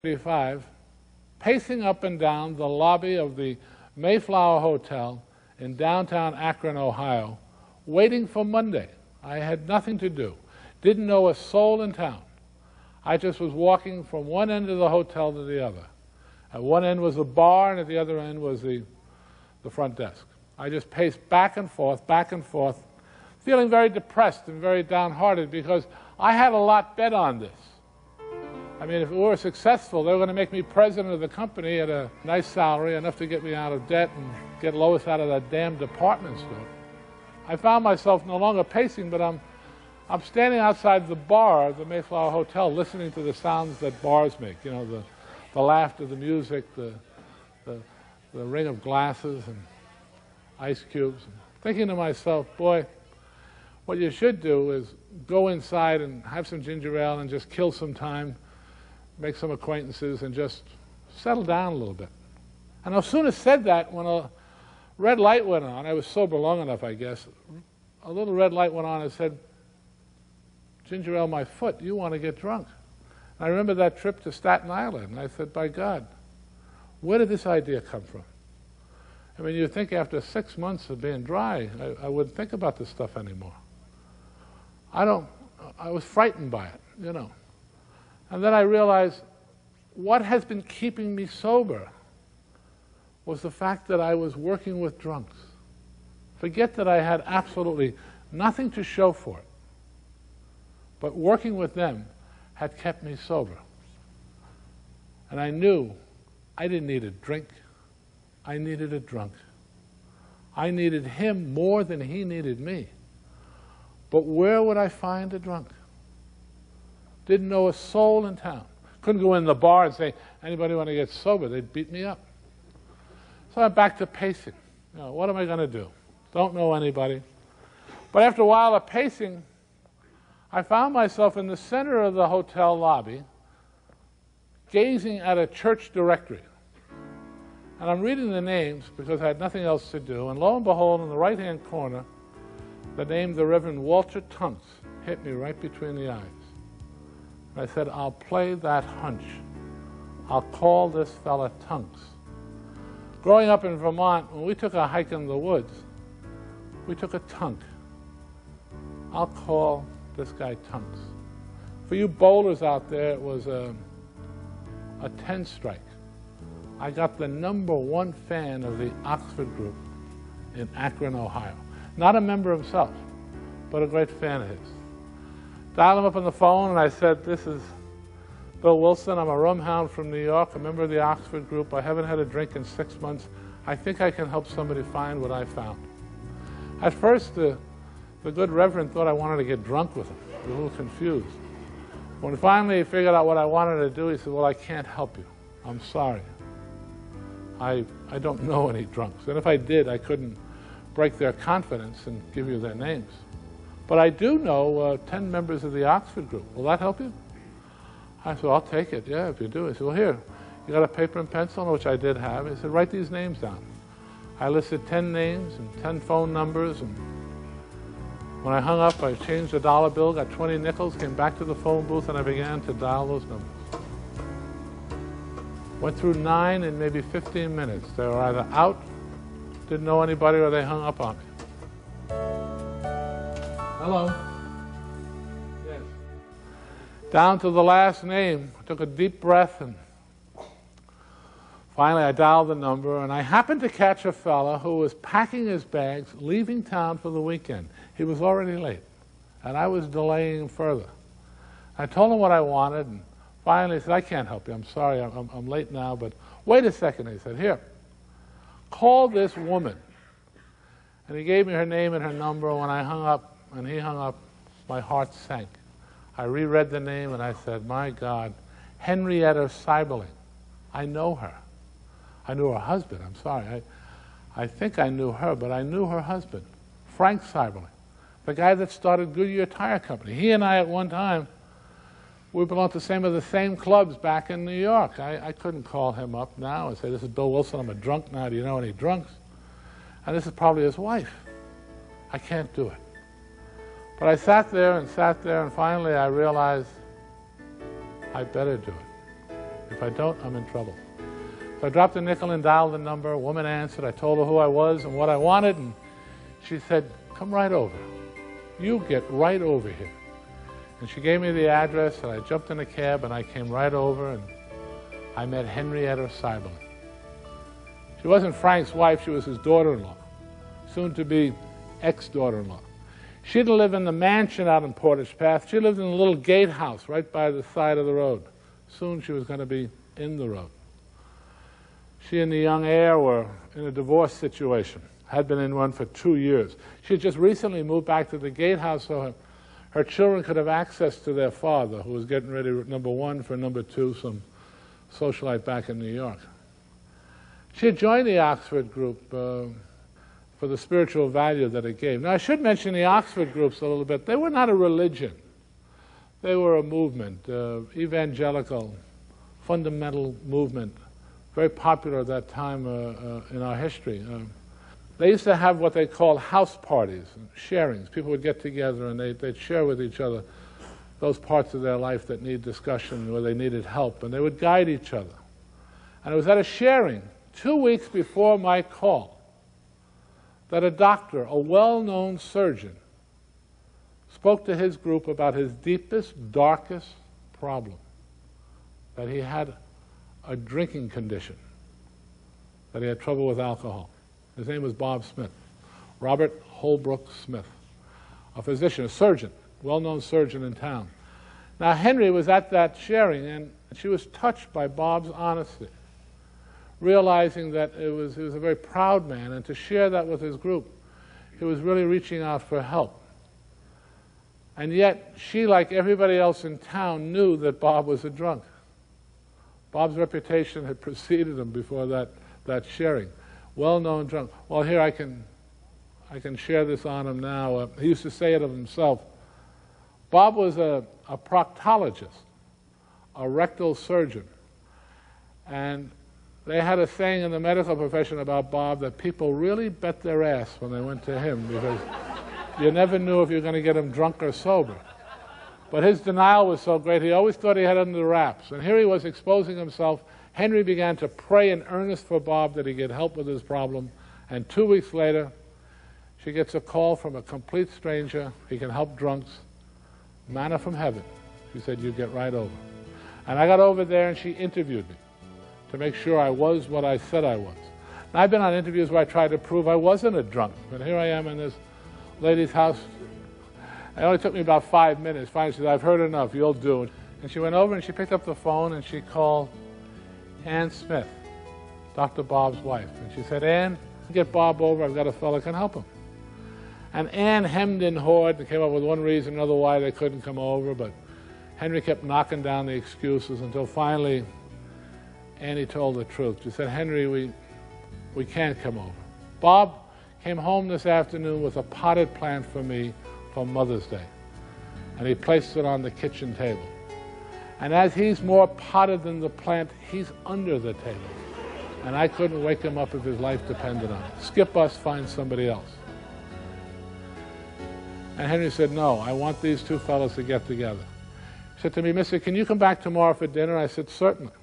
35, pacing up and down the lobby of the Mayflower Hotel in downtown Akron, Ohio, waiting for Monday. I had nothing to do, didn't know a soul in town. I just was walking from one end of the hotel to the other. At one end was the bar, and at the other end was the front desk. I just paced back and forth, feeling very depressed and very downhearted because I had a lot bet on this. I mean, if it were successful, they were going to make me president of the company at a nice salary, enough to get me out of debt and get Lois out of that damn department store. I found myself no longer pacing, but I'm standing outside the bar, the Mayflower Hotel, listening to the sounds that bars make. You know, the laughter, the music, the ring of glasses and ice cubes. Thinking to myself, boy, what you should do is go inside and have some ginger ale and just kill some time, make some acquaintances, and just settle down a little bit. And no sooner said that when a red light went on. I was sober long enough, I guess. A little red light went on and said, "Ginger ale, my foot, you want to get drunk." And I remember that trip to Staten Island, and I said, by God, where did this idea come from? I mean, you'd think after 6 months of being dry, I wouldn't think about this stuff anymore. I was frightened by it, you know. And then I realized what has been keeping me sober was the fact that I was working with drunks. Forget that I had absolutely nothing to show for it, but working with them had kept me sober. And I knew I didn't need a drink, I needed a drunk. I needed him more than he needed me. But where would I find a drunk? Didn't know a soul in town. Couldn't go in the bar and say, anybody want to get sober? They'd beat me up. So I'm back to pacing. You know, what am I going to do? Don't know anybody. But after a while of pacing, I found myself in the center of the hotel lobby, gazing at a church directory. And I'm reading the names because I had nothing else to do, and lo and behold, in the right-hand corner, the name the Reverend Walter Tunks hit me right between the eyes. I said, I'll play that hunch. I'll call this fella Tunks. Growing up in Vermont, when we took a hike in the woods, we took a tunk. I'll call this guy Tunks. For you bowlers out there, it was a 10 strike. I got the #1 fan of the Oxford group in Akron, Ohio. Not a member himself, but a great fan of his. Dialed him up on the phone, and I said, this is Bill Wilson. I'm a rum hound from New York, a member of the Oxford group. I haven't had a drink in 6 months. I think I can help somebody find what I found. At first, the good Reverend thought I wanted to get drunk with him. He was a little confused. When finally he figured out what I wanted to do, he said, well, I can't help you. I'm sorry. I don't know any drunks. And if I did, I couldn't break their confidence and give you their names. But I do know 10 members of the Oxford group. Will that help you? I said, well, I'll take it, yeah, if you do. He said, well, here, you got a paper and pencil, which I did have. He said, write these names down. I listed 10 names and 10 phone numbers, and when I hung up, I changed the dollar bill, got 20 nickels, came back to the phone booth, and I began to dial those numbers. Went through 9 in maybe 15 minutes. They were either out, didn't know anybody, or they hung up on me. Hello? Yes. Down to the last name, took a deep breath, and finally I dialed the number, and I happened to catch a fella who was packing his bags, leaving town for the weekend. He was already late, and I was delaying him further. I told him what I wanted, and finally he said, I can't help you, I'm sorry, I'm late now, but wait a second, he said, here, call this woman. And he gave me her name and her number. When I hung up, and he hung up, my heart sank. I reread the name, and I said, my God, Henrietta Seiberling. I know her. I knew her husband, I'm sorry. I think I knew her, but I knew her husband, Frank Seiberling, the guy that started Goodyear Tire Company. He and I, at one time, we belonged to some of the same clubs back in New York. I couldn't call him up now and say, this is Bill Wilson, I'm a drunk now, do you know any drunks? And this is probably his wife. I can't do it. But I sat there, and finally I realized I better do it. If I don't, I'm in trouble. So I dropped a nickel and dialed the number. A woman answered. I told her who I was and what I wanted, and she said, "Come right over. You get right over here." And she gave me the address, and I jumped in a cab, and I came right over, and I met Henrietta Seiberling. She wasn't Frank's wife, she was his daughter-in-law, soon to be ex-daughter-in-law. She didn't live in the mansion out in Portage Path. She lived in a little gatehouse right by the side of the road. Soon she was going to be in the road. She and the young heir were in a divorce situation, had been in one for 2 years. She had just recently moved back to the gatehouse so her children could have access to their father, who was getting ready, number one, for number two, some socialite back in New York. She had joined the Oxford group for the spiritual value that it gave. Now, I should mention the Oxford groups a little bit. They were not a religion. They were a movement, evangelical, fundamental movement, very popular at that time in our history. They used to have what they called house parties, sharings. People would get together and they'd share with each other those parts of their life that need discussion, where they needed help, and they would guide each other. And it was at a sharing 2 weeks before my call that a doctor, a well-known surgeon, spoke to his group about his deepest, darkest problem, that he had a drinking condition, that he had trouble with alcohol. His name was Bob Smith, Robert Holbrook Smith, a physician, a surgeon, well-known surgeon in town. Now, Henry was at that sharing, and she was touched by Bob's honesty, realizing that he was a very proud man, and to share that with his group, he was really reaching out for help. And yet, she, like everybody else in town, knew that Bob was a drunk. Bob's reputation had preceded him before that sharing. Well-known drunk. Well, here I can share this on him now. He used to say it of himself. Bob was a proctologist, a rectal surgeon. And they had a saying in the medical profession about Bob that people really bet their ass when they went to him, because you never knew if you were going to get him drunk or sober. But his denial was so great, he always thought he had it under wraps. And here he was exposing himself. Henry began to pray in earnest for Bob that he get help with his problem. And 2 weeks later, she gets a call from a complete stranger. He can help drunks. Manna from heaven. She said, "You get right over." And I got over there, and she interviewed me to make sure I was what I said I was. And I've been on interviews where I tried to prove I wasn't a drunk. But here I am in this lady's house. It only took me about 5 minutes. Finally, she said, "I've heard enough, you'll do it." And she went over and she picked up the phone and she called Ann Smith, Dr. Bob's wife. And she said, "Ann, get Bob over, I've got a fellow can help him." And Ann hemmed and hawed and came up with one reason or another why they couldn't come over, but Henry kept knocking down the excuses until finally Annie told the truth. She said, "Henry, we can't come over." Bob came home this afternoon with a potted plant for me for Mother's Day, and he placed it on the kitchen table. And as he's more potted than the plant, he's under the table. And I couldn't wake him up if his life depended on it. Skip us, find somebody else. And Henry said, "No, I want these two fellows to get together." He said to me, "Mister, can you come back tomorrow for dinner?" I said, "Certainly."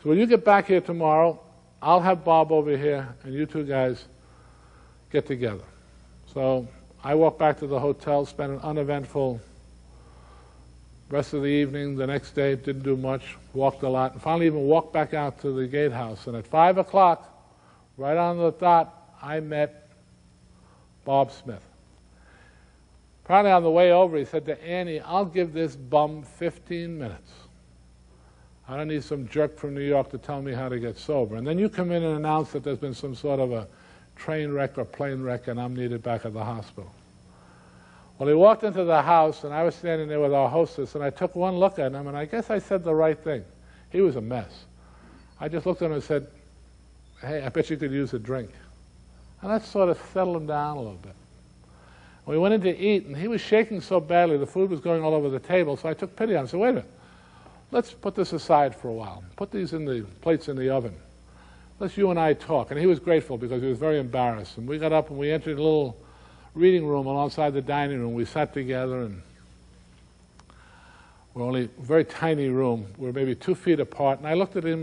So when you get back here tomorrow, I'll have Bob over here, and you two guys get together. So I walked back to the hotel, spent an uneventful rest of the evening. The next day, didn't do much, walked a lot, and finally even walked back out to the gatehouse. And at 5 o'clock, right on the dot, I met Bob Smith. Apparently on the way over, he said to Annie, "I'll give this bum 15 minutes. I don't need some jerk from New York to tell me how to get sober. And then you come in and announce that there's been some sort of a train wreck or plane wreck and I'm needed back at the hospital." Well, he walked into the house, and I was standing there with our hostess, and I took one look at him, and I guess I said the right thing. He was a mess. I just looked at him and said, "Hey, I bet you could use a drink." And that sort of settled him down a little bit. We went in to eat, and he was shaking so badly, the food was going all over the table, so I took pity on him. I said, "Wait a minute, let's put this aside for a while. Put these in the plates in the oven. Let's you and I talk." And he was grateful because he was very embarrassed. And we got up and we entered a little reading room alongside the dining room. We sat together, and We're only a very tiny room. We're maybe 2 feet apart, and I looked at him